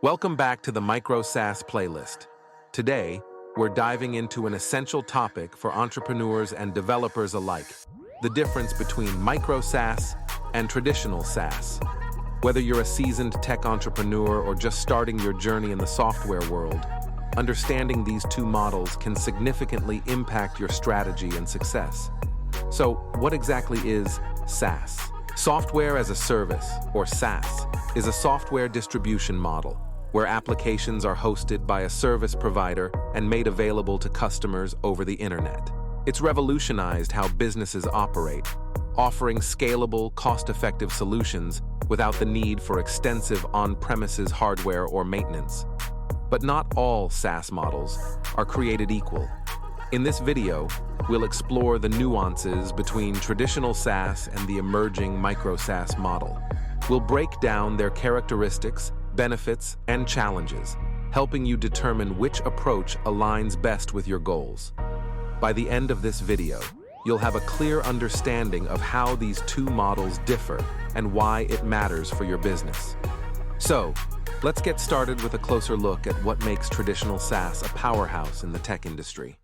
Welcome back to the Micro-SaaS playlist. Today, we're diving into an essential topic for entrepreneurs and developers alike, the difference between micro-SaaS and traditional SaaS. Whether you're a seasoned tech entrepreneur or just starting your journey in the software world, understanding these two models can significantly impact your strategy and success. So, what exactly is SaaS? Software as a Service, or SaaS, is a software distribution model where applications are hosted by a service provider and made available to customers over the internet. It's revolutionized how businesses operate, offering scalable, cost-effective solutions without the need for extensive on-premises hardware or maintenance. But not all SaaS models are created equal. In this video, we'll explore the nuances between traditional SaaS and the emerging micro-SaaS model. We'll break down their characteristics, benefits, and challenges, helping you determine which approach aligns best with your goals. By the end of this video, you'll have a clear understanding of how these two models differ and why it matters for your business. So, let's get started with a closer look at what makes traditional SaaS a powerhouse in the tech industry.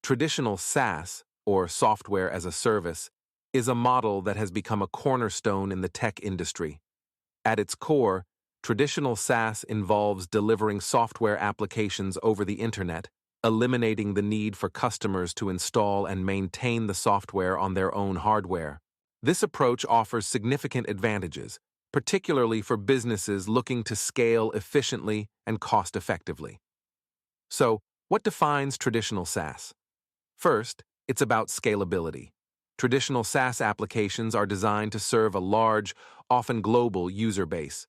Traditional SaaS, or software as a service, is a model that has become a cornerstone in the tech industry. At its core, traditional SaaS involves delivering software applications over the internet, eliminating the need for customers to install and maintain the software on their own hardware. This approach offers significant advantages, particularly for businesses looking to scale efficiently and cost-effectively. So, what defines traditional SaaS? First, it's about scalability. Traditional SaaS applications are designed to serve a large, often global user base.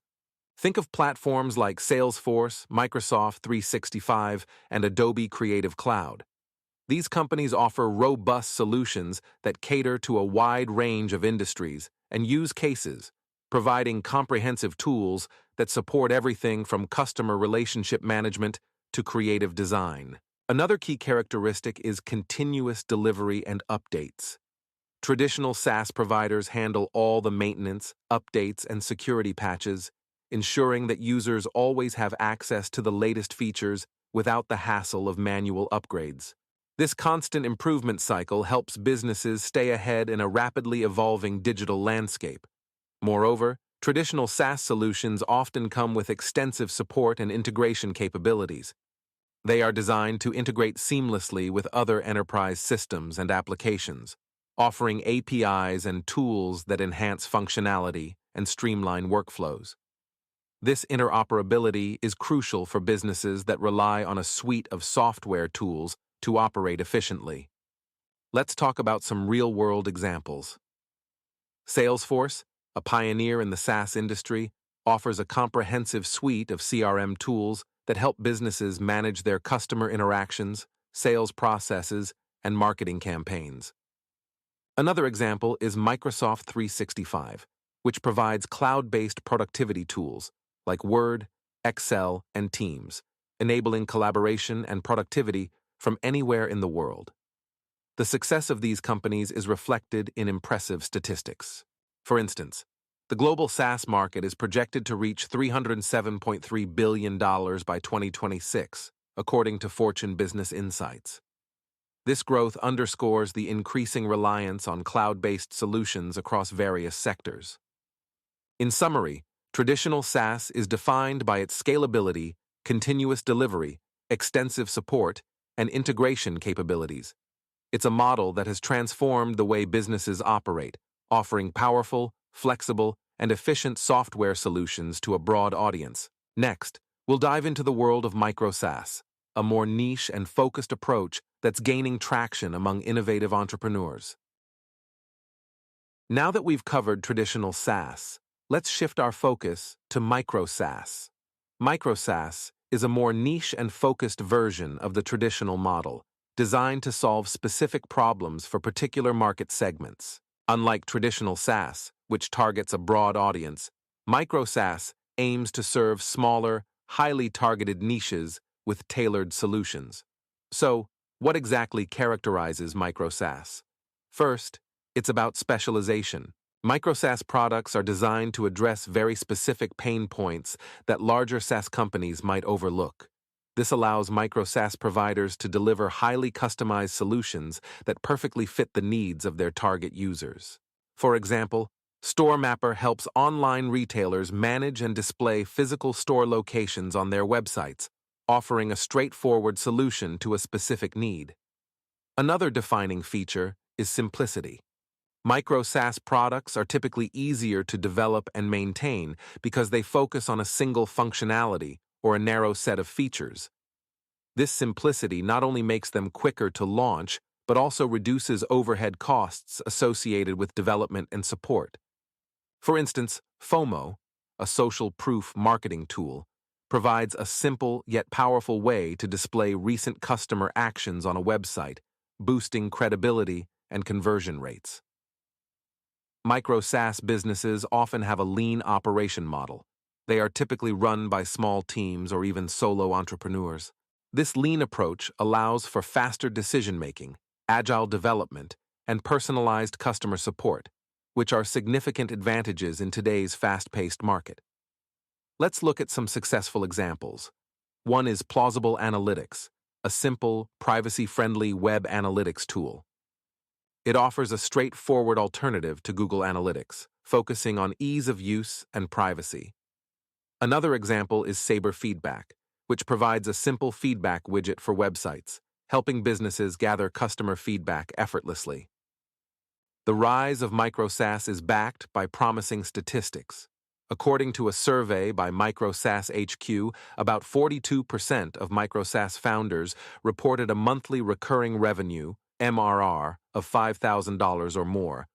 Think of platforms like Salesforce, Microsoft 365, and Adobe Creative Cloud. These companies offer robust solutions that cater to a wide range of industries and use cases, providing comprehensive tools that support everything from customer relationship management to creative design. Another key characteristic is continuous delivery and updates. Traditional SaaS providers handle all the maintenance, updates, and security patches, ensuring that users always have access to the latest features without the hassle of manual upgrades. This constant improvement cycle helps businesses stay ahead in a rapidly evolving digital landscape. Moreover, traditional SaaS solutions often come with extensive support and integration capabilities. They are designed to integrate seamlessly with other enterprise systems and applications, offering APIs and tools that enhance functionality and streamline workflows. This interoperability is crucial for businesses that rely on a suite of software tools to operate efficiently. Let's talk about some real-world examples. Salesforce, a pioneer in the SaaS industry, offers a comprehensive suite of CRM tools that help businesses manage their customer interactions, sales processes, and marketing campaigns. Another example is Microsoft 365, which provides cloud-based productivity tools like Word, Excel, and Teams, enabling collaboration and productivity from anywhere in the world. The success of these companies is reflected in impressive statistics. For instance, the global SaaS market is projected to reach $307.3 billion by 2026, according to Fortune Business Insights. This growth underscores the increasing reliance on cloud-based solutions across various sectors. In summary, traditional SaaS is defined by its scalability, continuous delivery, extensive support, and integration capabilities. It's a model that has transformed the way businesses operate, offering powerful, flexible, and efficient software solutions to a broad audience. Next, we'll dive into the world of micro-SaaS, a more niche and focused approach that's gaining traction among innovative entrepreneurs. Now that we've covered traditional SaaS, let's shift our focus to micro-SaaS. Micro-SaaS is a more niche and focused version of the traditional model, designed to solve specific problems for particular market segments. Unlike traditional SaaS, which targets a broad audience, micro-SaaS aims to serve smaller, highly targeted niches with tailored solutions. So, what exactly characterizes micro-SaaS? First, it's about specialization. Micro-SaaS products are designed to address very specific pain points that larger SaaS companies might overlook. This allows micro-SaaS providers to deliver highly customized solutions that perfectly fit the needs of their target users. For example, StoreMapper helps online retailers manage and display physical store locations on their websites, offering a straightforward solution to a specific need. Another defining feature is simplicity. Micro-SaaS products are typically easier to develop and maintain because they focus on a single functionality or a narrow set of features. This simplicity not only makes them quicker to launch, but also reduces overhead costs associated with development and support. For instance, FOMO, a social proof marketing tool, provides a simple yet powerful way to display recent customer actions on a website, boosting credibility and conversion rates. Micro-SaaS businesses often have a lean operation model. They are typically run by small teams or even solo entrepreneurs. This lean approach allows for faster decision-making, agile development, and personalized customer support, which are significant advantages in today's fast-paced market. Let's look at some successful examples. One is Plausible Analytics, a simple, privacy-friendly web analytics tool. It offers a straightforward alternative to Google Analytics, focusing on ease of use and privacy. Another example is Sabre Feedback, which provides a simple feedback widget for websites, helping businesses gather customer feedback effortlessly. The rise of micro-SaaS is backed by promising statistics. According to a survey by Micro-SaaS HQ, about 42% of micro-SaaS founders reported a monthly recurring revenue, MRR, of $5,000 or more,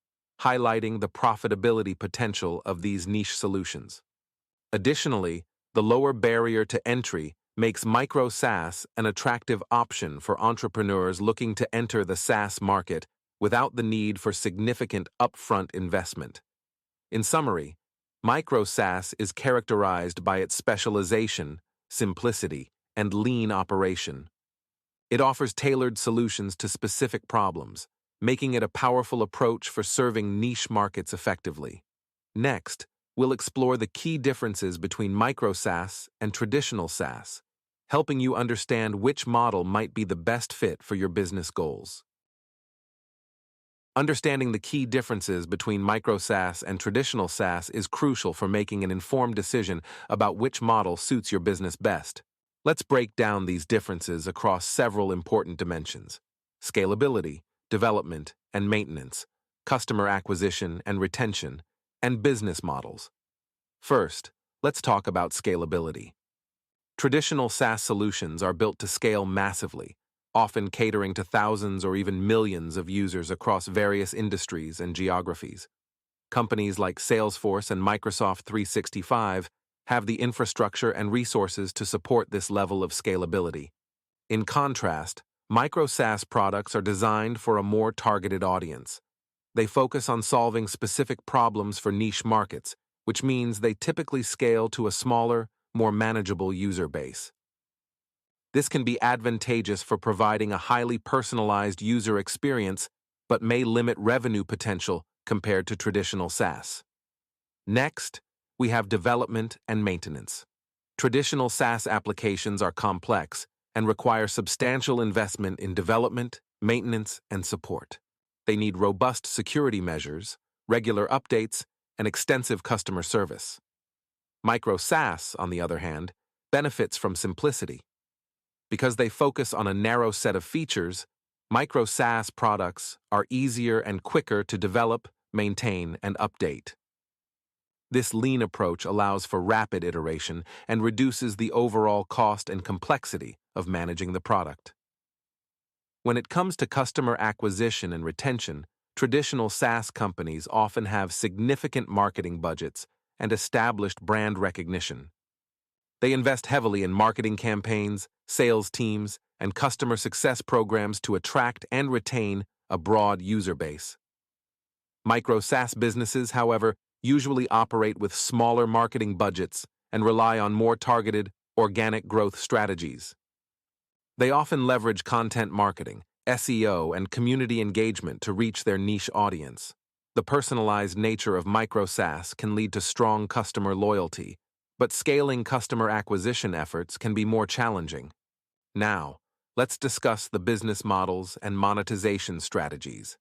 highlighting the profitability potential of these niche solutions. Additionally, the lower barrier to entry makes micro-SaaS an attractive option for entrepreneurs looking to enter the SaaS market without the need for significant upfront investment. In summary, micro-SaaS is characterized by its specialization, simplicity, and lean operation. It offers tailored solutions to specific problems, making it a powerful approach for serving niche markets effectively. Next, we'll explore the key differences between micro-SaaS and traditional SaaS, helping you understand which model might be the best fit for your business goals. Understanding the key differences between micro-SaaS and traditional SaaS is crucial for making an informed decision about which model suits your business best. Let's break down these differences across several important dimensions: scalability, development and maintenance, customer acquisition and retention, and business models. First, let's talk about scalability. Traditional SaaS solutions are built to scale massively, often catering to thousands or even millions of users across various industries and geographies. Companies like Salesforce and Microsoft 365 have the infrastructure and resources to support this level of scalability. In contrast, micro-SaaS products are designed for a more targeted audience. They focus on solving specific problems for niche markets, which means they typically scale to a smaller, more manageable user base. This can be advantageous for providing a highly personalized user experience, but may limit revenue potential compared to traditional SaaS. Next, we have development and maintenance. Traditional SaaS applications are complex and require substantial investment in development, maintenance, and support. They need robust security measures, regular updates, and extensive customer service. Micro-SaaS, on the other hand, benefits from simplicity. Because they focus on a narrow set of features, micro-SaaS products are easier and quicker to develop, maintain, and update. This lean approach allows for rapid iteration and reduces the overall cost and complexity of managing the product. When it comes to customer acquisition and retention, traditional SaaS companies often have significant marketing budgets and established brand recognition. They invest heavily in marketing campaigns, sales teams, and customer success programs to attract and retain a broad user base. Micro-SaaS businesses, however, usually operate with smaller marketing budgets and rely on more targeted, organic growth strategies. They often leverage content marketing, SEO, and community engagement to reach their niche audience. The personalized nature of micro-SaaS can lead to strong customer loyalty, but scaling customer acquisition efforts can be more challenging. Now, let's discuss the business models and monetization strategies.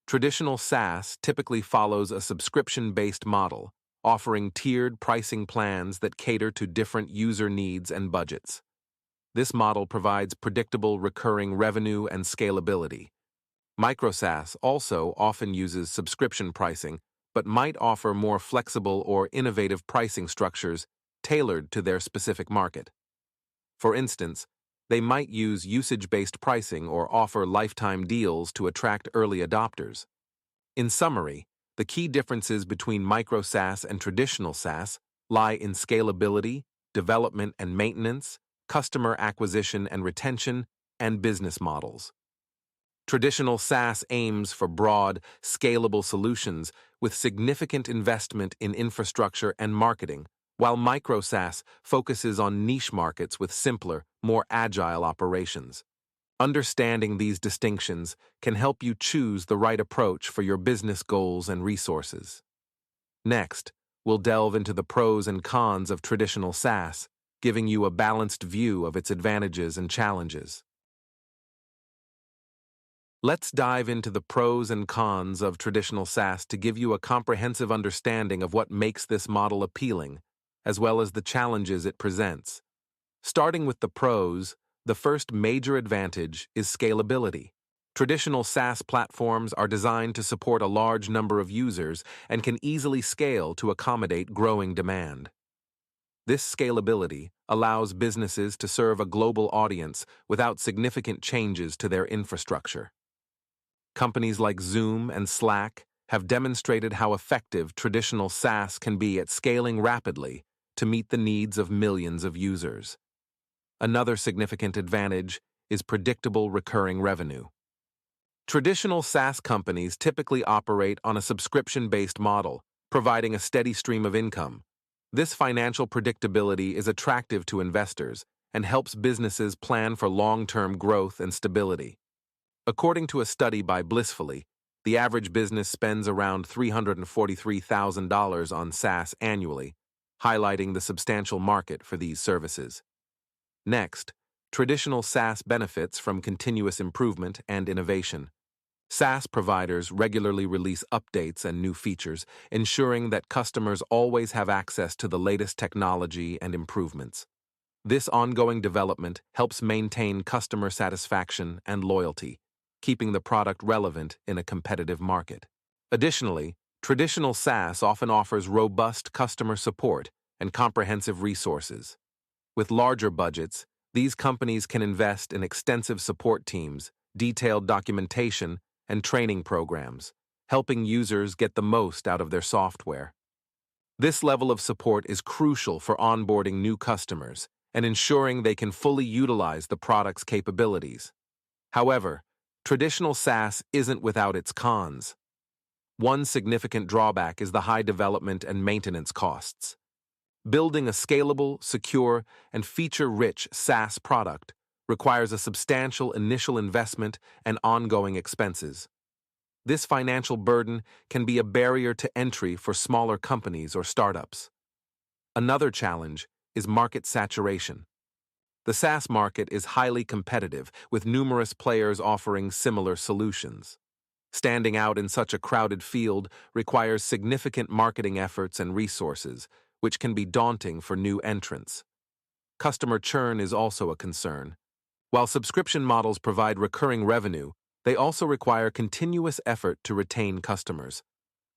Traditional SaaS typically follows a subscription-based model, offering tiered pricing plans that cater to different user needs and budgets. This model provides predictable recurring revenue and scalability. Micro-SaaS also often uses subscription pricing, but might offer more flexible or innovative pricing structures tailored to their specific market. For instance, they might use usage-based pricing or offer lifetime deals to attract early adopters. In summary, the key differences between micro-SaaS and traditional SaaS lie in scalability, development and maintenance, customer acquisition and retention, and business models. Traditional SaaS aims for broad, scalable solutions with significant investment in infrastructure and marketing, while micro-SaaS focuses on niche markets with simpler, more agile operations. Understanding these distinctions can help you choose the right approach for your business goals and resources. Next, we'll delve into the pros and cons of traditional SaaS, giving you a balanced view of its advantages and challenges. Let's dive into the pros and cons of traditional SaaS to give you a comprehensive understanding of what makes this model appealing, as well as the challenges it presents. Starting with the pros, the first major advantage is scalability. Traditional SaaS platforms are designed to support a large number of users and can easily scale to accommodate growing demand. This scalability allows businesses to serve a global audience without significant changes to their infrastructure. Companies like Zoom and Slack have demonstrated how effective traditional SaaS can be at scaling rapidly to meet the needs of millions of users. Another significant advantage is predictable recurring revenue. Traditional SaaS companies typically operate on a subscription-based model, providing a steady stream of income. This financial predictability is attractive to investors and helps businesses plan for long-term growth and stability. According to a study by Blissfully, the average business spends around $343,000 on SaaS annually, highlighting the substantial market for these services. Next, traditional SaaS benefits from continuous improvement and innovation. SaaS providers regularly release updates and new features, ensuring that customers always have access to the latest technology and improvements. This ongoing development helps maintain customer satisfaction and loyalty, keeping the product relevant in a competitive market. Additionally, traditional SaaS often offers robust customer support and comprehensive resources. With larger budgets, these companies can invest in extensive support teams, detailed documentation, and training programs, helping users get the most out of their software. This level of support is crucial for onboarding new customers and ensuring they can fully utilize the product's capabilities. However, traditional SaaS isn't without its cons. One significant drawback is the high development and maintenance costs. Building a scalable, secure, and feature-rich SaaS product requires a substantial initial investment and ongoing expenses. This financial burden can be a barrier to entry for smaller companies or startups. Another challenge is market saturation. The SaaS market is highly competitive, with numerous players offering similar solutions. Standing out in such a crowded field requires significant marketing efforts and resources, which can be daunting for new entrants. Customer churn is also a concern. While subscription models provide recurring revenue, they also require continuous effort to retain customers.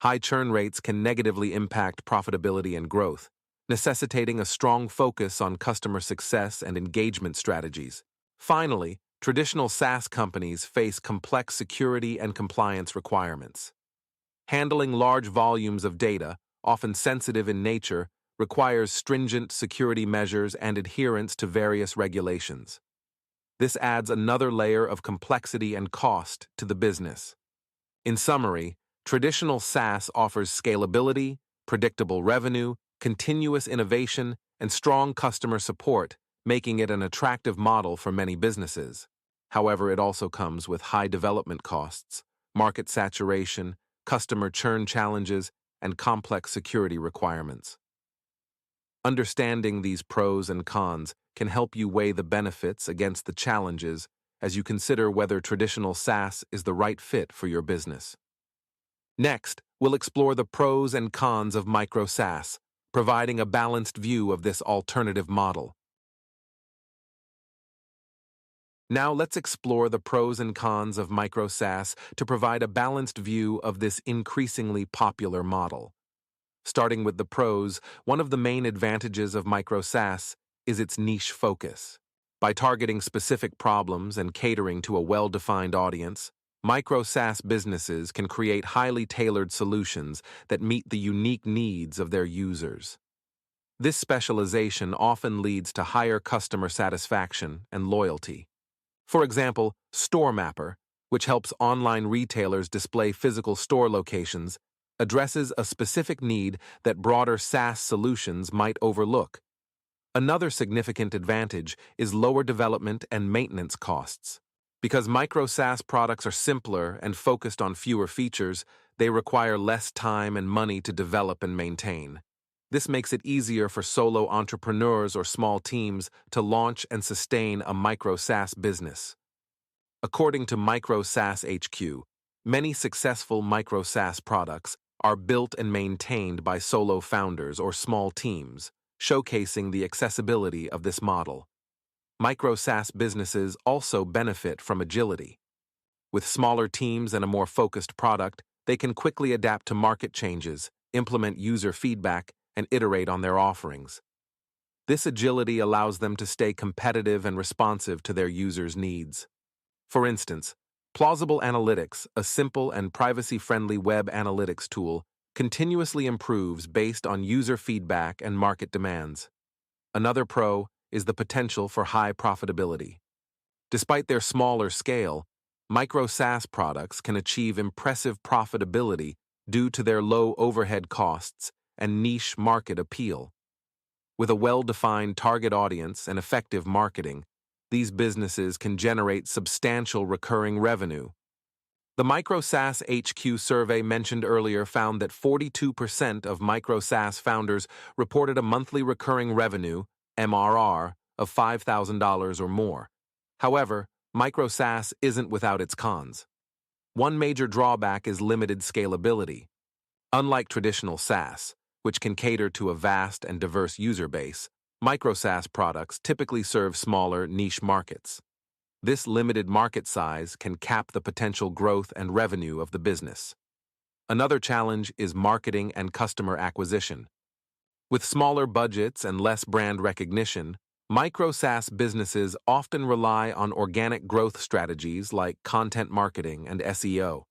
High churn rates can negatively impact profitability and growth, necessitating a strong focus on customer success and engagement strategies. Finally, traditional SaaS companies face complex security and compliance requirements. Handling large volumes of data, often sensitive in nature, requires stringent security measures and adherence to various regulations. This adds another layer of complexity and cost to the business. In summary, traditional SaaS offers scalability, predictable revenue, continuous innovation, and strong customer support, making it an attractive model for many businesses. However, it also comes with high development costs, market saturation, customer churn challenges, and complex security requirements. Understanding these pros and cons can help you weigh the benefits against the challenges as you consider whether traditional SaaS is the right fit for your business. Next, we'll explore the pros and cons of micro-SaaS, providing a balanced view of this alternative model. Now let's explore the pros and cons of micro-SaaS to provide a balanced view of this increasingly popular model. Starting with the pros, one of the main advantages of micro-SaaS is its niche focus. By targeting specific problems and catering to a well-defined audience, micro-SaaS businesses can create highly tailored solutions that meet the unique needs of their users. This specialization often leads to higher customer satisfaction and loyalty. For example, StoreMapper, which helps online retailers display physical store locations, addresses a specific need that broader SaaS solutions might overlook. Another significant advantage is lower development and maintenance costs. Because micro-SaaS products are simpler and focused on fewer features, they require less time and money to develop and maintain. This makes it easier for solo entrepreneurs or small teams to launch and sustain a micro-SaaS business. According to Micro-SaaS HQ, many successful micro-SaaS products are built and maintained by solo founders or small teams, showcasing the accessibility of this model. Micro-SaaS businesses also benefit from agility. With smaller teams and a more focused product, they can quickly adapt to market changes, implement user feedback, and iterate on their offerings. This agility allows them to stay competitive and responsive to their users' needs. For instance, Plausible Analytics, a simple and privacy-friendly web analytics tool, continuously improves based on user feedback and market demands. Another pro is the potential for high profitability. Despite their smaller scale, micro-SaaS products can achieve impressive profitability due to their low overhead costs and niche market appeal. With a well-defined target audience and effective marketing, these businesses can generate substantial recurring revenue. The Micro-SaaS HQ survey mentioned earlier found that 42% of micro-SaaS founders reported a monthly recurring revenue, MRR, of $5,000 or more. However, micro-SaaS isn't without its cons. One major drawback is limited scalability. Unlike traditional SaaS, which can cater to a vast and diverse user base, micro-SaaS products typically serve smaller, niche markets. This limited market size can cap the potential growth and revenue of the business. Another challenge is marketing and customer acquisition. With smaller budgets and less brand recognition, micro-SaaS businesses often rely on organic growth strategies like content marketing and SEO.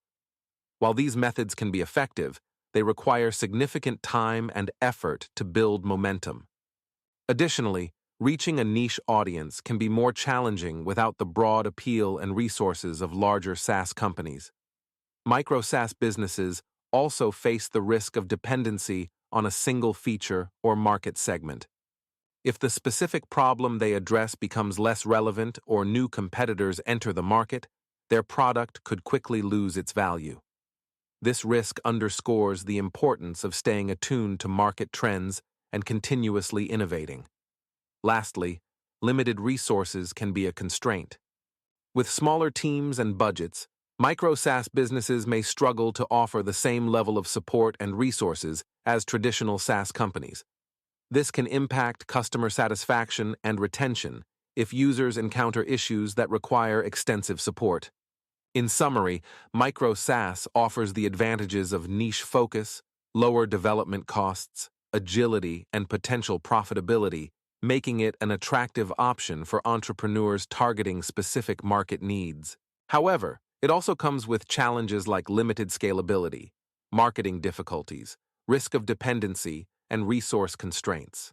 While these methods can be effective, they require significant time and effort to build momentum. Additionally, reaching a niche audience can be more challenging without the broad appeal and resources of larger SaaS companies. Micro-SaaS businesses also face the risk of dependency on a single feature or market segment. If the specific problem they address becomes less relevant or new competitors enter the market, their product could quickly lose its value. This risk underscores the importance of staying attuned to market trends and continuously innovating. Lastly, limited resources can be a constraint. With smaller teams and budgets, micro-SaaS businesses may struggle to offer the same level of support and resources as traditional SaaS companies. This can impact customer satisfaction and retention if users encounter issues that require extensive support. In summary, micro-SaaS offers the advantages of niche focus, lower development costs, agility, and potential profitability, making it an attractive option for entrepreneurs targeting specific market needs. However, it also comes with challenges like limited scalability, marketing difficulties, risk of dependency, and resource constraints.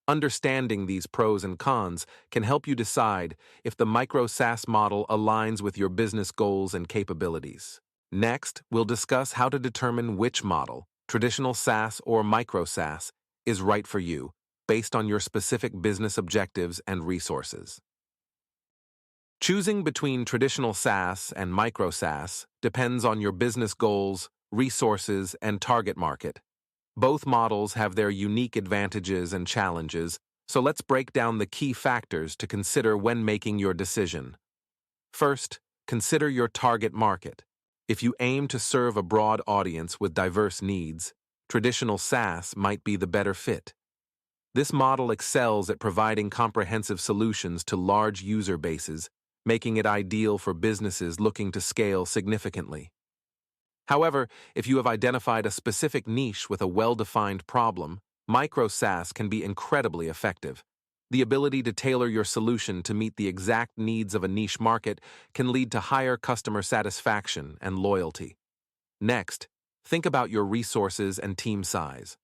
Understanding these pros and cons can help you decide if the micro-SaaS model aligns with your business goals and capabilities. Next, we'll discuss how to determine which model, traditional SaaS or micro-SaaS, is right for you, based on your specific business objectives and resources. Choosing between traditional SaaS and micro-SaaS depends on your business goals, resources, and target market. Both models have their unique advantages and challenges, so let's break down the key factors to consider when making your decision. First, consider your target market. If you aim to serve a broad audience with diverse needs, traditional SaaS might be the better fit. This model excels at providing comprehensive solutions to large user bases, making it ideal for businesses looking to scale significantly. However, if you have identified a specific niche with a well-defined problem, micro-SaaS can be incredibly effective. The ability to tailor your solution to meet the exact needs of a niche market can lead to higher customer satisfaction and loyalty. Next, think about your resources and team size.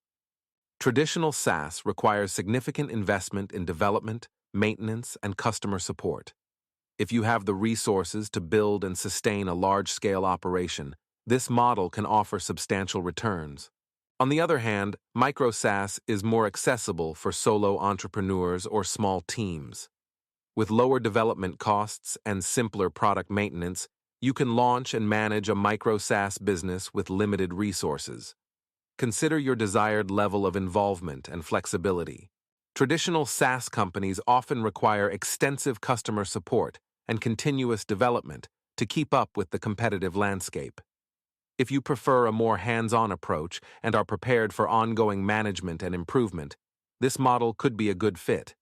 Traditional SaaS requires significant investment in development, maintenance, and customer support. If you have the resources to build and sustain a large-scale operation, this model can offer substantial returns. On the other hand, micro-SaaS is more accessible for solo entrepreneurs or small teams. With lower development costs and simpler product maintenance, you can launch and manage a micro-SaaS business with limited resources. Consider your desired level of involvement and flexibility. Traditional SaaS companies often require extensive customer support and continuous development to keep up with the competitive landscape. If you prefer a more hands-on approach and are prepared for ongoing management and improvement, this model could be a good fit.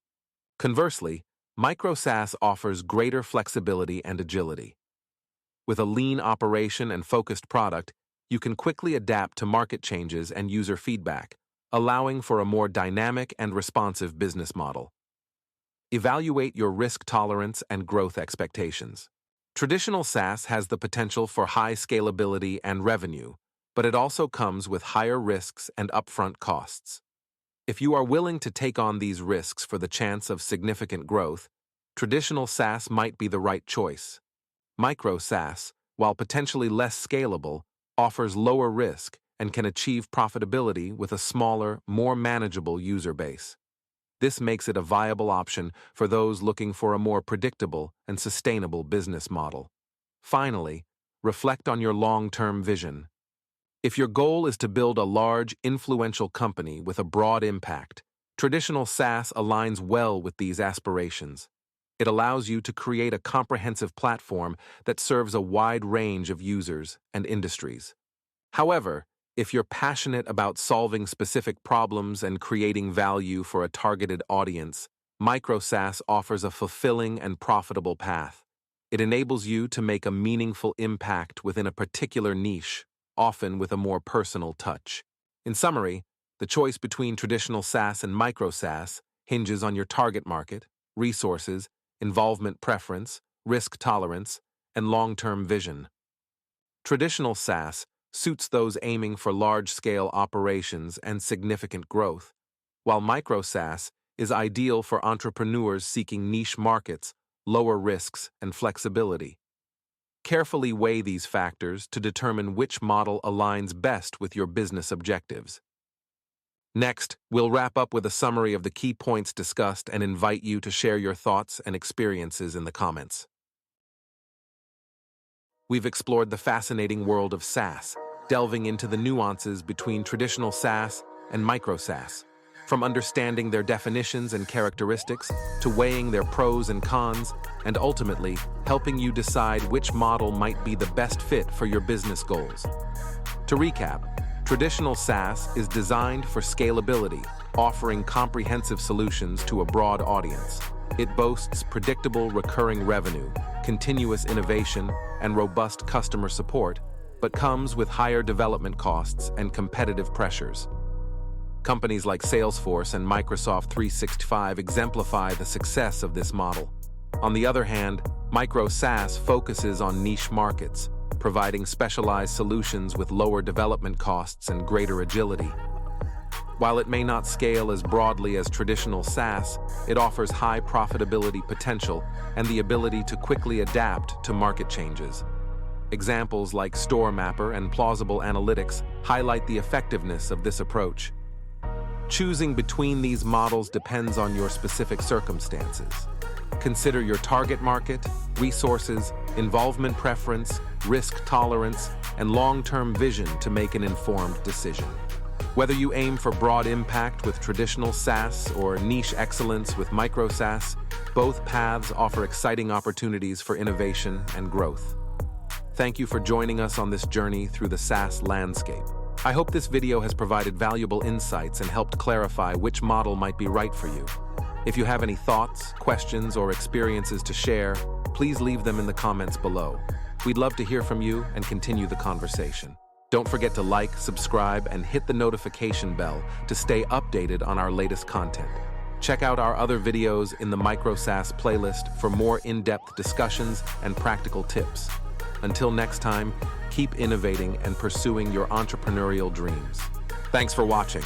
Conversely, micro-SaaS offers greater flexibility and agility. With a lean operation and focused product, you can quickly adapt to market changes and user feedback, allowing for a more dynamic and responsive business model. Evaluate your risk tolerance and growth expectations. Traditional SaaS has the potential for high scalability and revenue, but it also comes with higher risks and upfront costs. If you are willing to take on these risks for the chance of significant growth, traditional SaaS might be the right choice. Micro-SaaS, while potentially less scalable, offers lower risk and can achieve profitability with a smaller, more manageable user base. This makes it a viable option for those looking for a more predictable and sustainable business model. Finally, reflect on your long-term vision. If your goal is to build a large, influential company with a broad impact, traditional SaaS aligns well with these aspirations. It allows you to create a comprehensive platform that serves a wide range of users and industries. However, if you're passionate about solving specific problems and creating value for a targeted audience, micro-SaaS offers a fulfilling and profitable path. It enables you to make a meaningful impact within a particular niche, often with a more personal touch. In summary, the choice between traditional SaaS and micro-SaaS hinges on your target market, resources, involvement preference, risk tolerance, and long-term vision. Traditional SaaS suits those aiming for large-scale operations and significant growth, while micro-SaaS is ideal for entrepreneurs seeking niche markets, lower risks, and flexibility. Carefully weigh these factors to determine which model aligns best with your business objectives. Next, we'll wrap up with a summary of the key points discussed and invite you to share your thoughts and experiences in the comments. We've explored the fascinating world of SaaS, delving into the nuances between traditional SaaS and micro-SaaS, from understanding their definitions and characteristics to weighing their pros and cons, and ultimately helping you decide which model might be the best fit for your business goals. To recap, traditional SaaS is designed for scalability, offering comprehensive solutions to a broad audience. It boasts predictable recurring revenue, continuous innovation, and robust customer support, but comes with higher development costs and competitive pressures. Companies like Salesforce and Microsoft 365 exemplify the success of this model. On the other hand, micro-SaaS focuses on niche markets, providing specialized solutions with lower development costs and greater agility. While it may not scale as broadly as traditional SaaS, it offers high profitability potential and the ability to quickly adapt to market changes. Examples like StoreMapper and Plausible Analytics highlight the effectiveness of this approach. Choosing between these models depends on your specific circumstances. Consider your target market, resources, involvement preference, risk tolerance, and long-term vision to make an informed decision. Whether you aim for broad impact with traditional SaaS or niche excellence with micro-SaaS, both paths offer exciting opportunities for innovation and growth. Thank you for joining us on this journey through the SaaS landscape. I hope this video has provided valuable insights and helped clarify which model might be right for you. If you have any thoughts, questions, or experiences to share, please leave them in the comments below. We'd love to hear from you and continue the conversation. Don't forget to like, subscribe, and hit the notification bell to stay updated on our latest content. Check out our other videos in the Micro-SaaS playlist for more in-depth discussions and practical tips. Until next time, keep innovating and pursuing your entrepreneurial dreams. Thanks for watching.